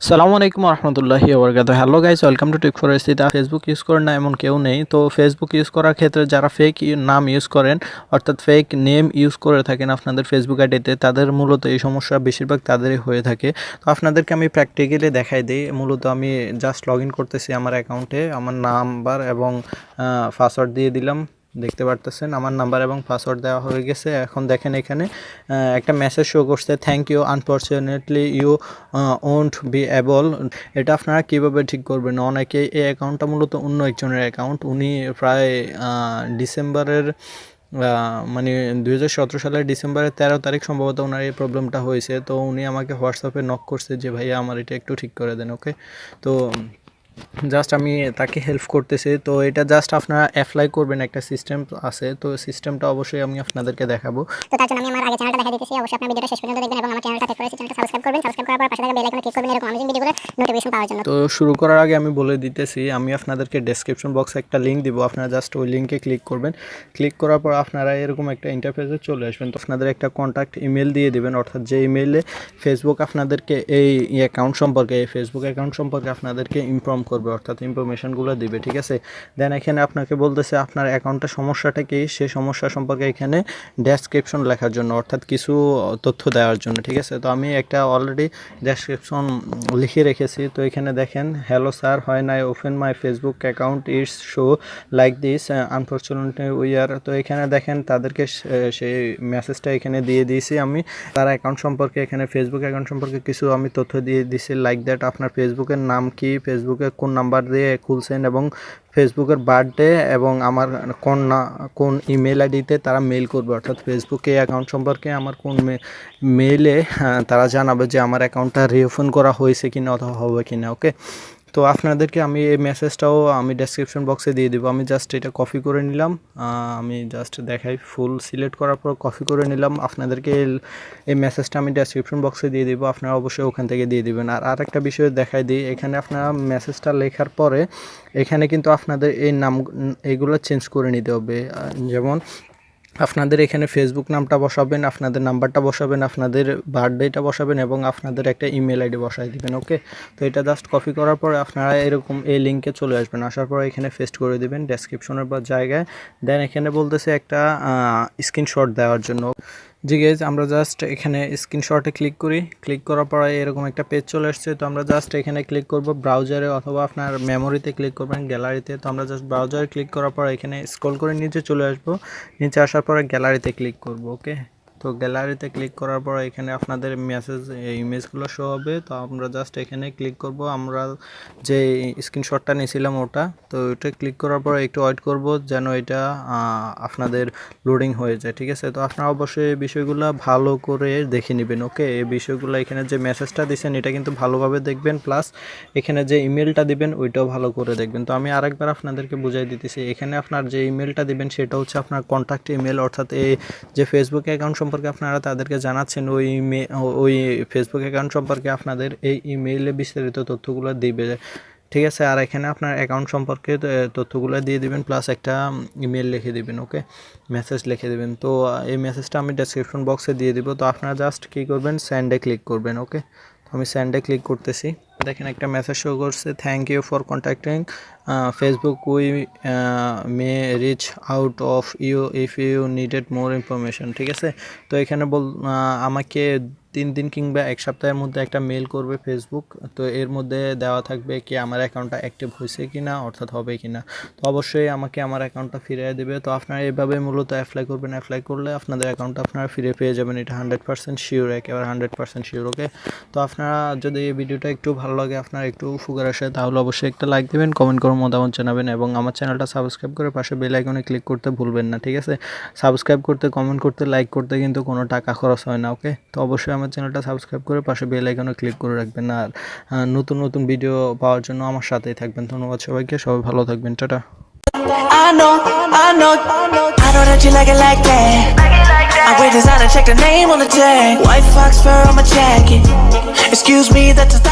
আসসালামু আলাইকুম রহমতুল্লাহি ওবরাকাতুহু। হ্যালো গাইস, ওয়েলকাম টু টেক4 এসি। ফেসবুক ইউজ করেন না এমন কেউ নেই। তো ফেসবুক ইউজ করার ক্ষেত্রে যারা ফেক নাম ইউজ করেন, অর্থাৎ ফেক নেম ইউজ করে থাকেন আপনাদের ফেসবুক আইডিতে, তাদের মূলত এই সমস্যা বেশিরভাগ তাদেরই হয়ে থাকে। তো আপনাদেরকে আমি প্র্যাকটিক্যালি দেখাই দিই। মূলত আমি জাস্ট লগ ইন করতেছি আমার অ্যাকাউন্টে, আমার নাম্বার এবং পাসওয়ার্ড দিয়ে দিলাম। দেখতে পারতেছেন আমার নাম্বার এবং পাসওয়ার্ড দেওয়া হয়ে গেছে। এখন দেখেন এখানে একটা মেসেজ শো করছে, thank you, unfortunately you won't be able. এটা আপনারা কীভাবে ঠিক করবেন? অনেকে এই অ্যাকাউন্টটা মূলত অন্য একজনের অ্যাকাউন্ট। উনি প্রায় ডিসেম্বরের মানে 2017 সালের ডিসেম্বরের 13 তারিখ সম্ভবত ওনার এই প্রবলেমটা হয়েছে। তো উনি আমাকে হোয়াটসঅ্যাপে নক করছে যে ভাইয়া আমার এটা একটু ঠিক করে দেন। ওকে, তো জাস্ট আমি তাকে হেল্প করতেছি। তো এটা জাস্ট আপনারা অ্যাপ্লাই করবেন, একটা সিস্টেম আছে। তো সিস্টেমটা অবশ্যই আমি আপনাদেরকে দেখাবো। তো তার জন্য আমি আমার আগে চ্যানেলটা দেখা দিতেছি, অবশ্যই আপনারা ভিডিওটা শেষ পর্যন্ত দেখবেন এবং আমার চ্যানেলটা টেক4 এসি চ্যানেলটা সাবস্ক্রাইব করবেন। সাবস্ক্রাইব করার পর পাশে থাকা বেল আইকনে ক্লিক করবেন এরকম আমি ভিডিওগুলো নোটিফিকেশন পাওয়ার জন্য। তো শুরু করার আগে আমি বলে দিতেছি, আমি আপনাদেরকে ডেসক্রিপশন বক্সে একটা লিঙ্ক দিব, আপনারা জাস্ট ওই লিঙ্কে ক্লিক করবেন। ক্লিক করার পর আপনারা এরকম একটা ইন্টারফেসে চলে আসবেন। তো আপনাদের একটা কন্ট্যাক্ট ইমেল দিয়ে দিবেন, অর্থাৎ যে ইমেইলে ফেসবুক আপনাদেরকে এই অ্যাকাউন্ট সম্পর্কে, এই ফেসবুক অ্যাকাউন্ট সম্পর্কে আপনাদেরকে ইনফর্ম করবে, অর্থাৎ ইনফরমেশনগুলো দিবে। ঠিক আছে, দেন এখানে আপনাকে বলতেছে আপনার অ্যাকাউন্টের সমস্যাটা কি, সেই সমস্যা সম্পর্কে এখানে ডেসক্রিপশন লেখার জন্য, অর্থাৎ কিছু তথ্য দেওয়ার জন্য। ঠিক আছে, তো আমি একটা অলরেডি ডেসক্রিপশন লিখে রেখেছি। তো এখানে দেখেন, hello sir, when I open my Facebook account it's show like this, unfortunately we are. তো এখানে দেখেন তাদেরকে সেই মেসেজটা এখানে দিয়ে দিয়েছি আমি। তার অ্যাকাউন্ট সম্পর্কে, এখানে ফেসবুক অ্যাকাউন্ট সম্পর্কে কিছু আমি তথ্য দিয়ে দিয়েছি, লাইক দ্যাট আপনার ফেসবুকের নাম কি, ফেসবুকে কোন নাম্বার দিয়ে খুলছেন এবং ফেসবুকের বার্থডে এবং আমার কোন ইমেল আইডিতে তারা মেল করবে, অর্থাৎ ফেসবুকে অ্যাকাউন্ট সম্পর্কে আমার কোন মেইলে তারা জানাবে যে আমার অ্যাকাউন্টটা রিওপেন করা হয়েছে কিনা অথবা হবে কিনা। ওকে, তো আপনাদেরকে আমি এই মেসেজটাও আমি ডেসক্রিপশন বক্সে দিয়ে দেবো। আমি জাস্ট এটা কপি করে নিলাম, আমি জাস্ট দেখাই, ফুল সিলেক্ট করার পর কপি করে নিলাম। আপনাদেরকে এই মেসেজটা আমি ডেসক্রিপশন বক্সে দিয়ে দিব, আপনারা অবশ্যই ওখান থেকে দিয়ে দিবেন। আর আরেকটা বিষয় দেখাই দিই, এখানে আপনারা মেসেজটা লেখার পরে এখানে কিন্তু আপনাদের এই নাম এইগুলো চেঞ্জ করে নিতে হবে। যেমন আপনাদের এখানে ফেসবুক নামটা বসাবেন, আপনাদের নাম্বারটা বসাবেন, আপনাদের বার্থডেটা বসাবেন এবং আপনাদের একটা ইমেল আইডি বসাই দিবেন। ওকে, তো এটা জাস্ট কপি করার পরে আপনারা এরকম এই লিঙ্কে চলে আসবেন। আসার পর এখানে পেস্ট করে দিবেন ডেসক্রিপশনের বা জায়গায়। দেন এখানে বলতেছে একটা স্ক্রিনশট দেওয়ার জন্য। জি গাইজ, আমরা জাস্ট এখানে স্ক্রিনশটে ক্লিক করি। ক্লিক করার পরে এরকম একটা পেজ চলে আসছে। তো আমরা জাস্ট এখানে ক্লিক করব ব্রাউজারে, অথবা আপনার মেমোরিতে ক্লিক করবেন, গ্যালারিতে। তো আমরা জাস্ট ব্রাউজারে ক্লিক করার পর এখানে স্ক্রল করে নিচে চলে আসবো। নিচে আসার পরে গ্যালারিতে ক্লিক করব। ওকে, তো গ্যালারিতে ক্লিক করার পর এখানে আপনাদের মেসেজ ইমেজগুলো শো হবে। তো আমরা জাস্ট এখানে ক্লিক করব, আমরা যে স্ক্রিনশটটা নিয়েছিলাম ওটা। তো ওইটা ক্লিক করার পর একটু ওয়েট করব যেন এটা আপনাদের লোডিং হয়ে যায়। ঠিক আছে, তো আপনারা অবশ্যই এই বিষয়গুলো ভালো করে দেখে নেবেন। ওকে, এই বিষয়গুলো এখানে যে মেসেজটা দিচ্ছেন এটা কিন্তু ভালোভাবে দেখবেন, প্লাস এখানে যে ইমেলটা দিবেন ওইটাও ভালো করে দেখবেন। তো আমি আরেকবার আপনাদেরকে বুঝাই দিতেছি, এখানে আপনার যে ইমেলটা দিবেন সেটা হচ্ছে আপনার কন্ট্যাক্ট ইমেল, অর্থাৎ এই যে ফেসবুক অ্যাকাউন্ট সম্পর্কে আপনারা তাদেরকে জানাচ্ছেন, ওই ফেসবুক অ্যাকাউন্ট সম্পর্কে আপনাদের এই ইমেইলে বিস্তারিত তথ্যগুলো দিবে। ঠিক আছে, আর এখানে আপনার অ্যাকাউন্ট সম্পর্কে তথ্যগুলো দিয়ে দিবেন, প্লাস একটা ইমেল লিখে দিবেন। ওকে, মেসেজ লিখে দিবেন। তো এই মেসেজটা আমি ডেসক্রিপশন বক্সে দিয়ে দিব। তো আপনারা জাস্ট কী করবেন, সেন্ডে ক্লিক করবেন। ওকে, তো আমি সেন্ডে ক্লিক করতেছি। দেখেন একটা মেসেজ শো করছে, thank you for contacting Facebook, we may reach out of you if you needed more information. ঠিক আছে, তো এখানে আমাকে 3 দিন কিংবা 1 সপ্তাহের মধ্যে একটা মেল করবে ফেসবুক। তো এর মধ্যে দেওয়া থাকবে কি আমার অ্যাকাউন্টটা অ্যাক্টিভ হয়েছে কিনা, অর্থাৎ হবে কিনা। তো অবশ্যই আমাকে আমার অ্যাকাউন্টটা ফিরিয়ে দেবে। তো আপনারা এভাবে মূলত অ্যাপ্লাই করবেন। অ্যাপ্লাই করলে আপনাদের অ্যাকাউন্টটা আপনারা ফিরে পেয়ে যাবেন, এটা 100% শিওর, একেবারে 100% শিওর। ওকে, তো আপনারা যদি এই ভিডিওটা একটু ভালো লাগে, আপনারা একটু উপকার আসে, তাহলে অবশ্যই একটা লাইক দেবেন, কমেন্ট করে মতামত জানাবেন এবং আমার চ্যানেলটা সাবস্ক্রাইব করে পাশে বেল আইকনে ক্লিক করতে ভুলবেন না। ঠিক আছে, সাবস্ক্রাইব করতে, কমেন্ট করতে, লাইক করতে কিন্তু কোনো টাকা খরচ হয় না। ওকে, তো অবশ্যই আমার চ্যানেলটা সাবস্ক্রাইব করে পাশে বেল আইকনে ক্লিক করে রাখবেন। আর নতুন নতুন ভিডিও পাওয়ার জন্য আমার সাথেই থাকবেন। ধন্যবাদ সবাইকে, সবাই ভালো থাকবেন, tata. I know that you like it like that. I wear designer, check the name on the tag. White fox fur on my jacket. Excuse me, that's a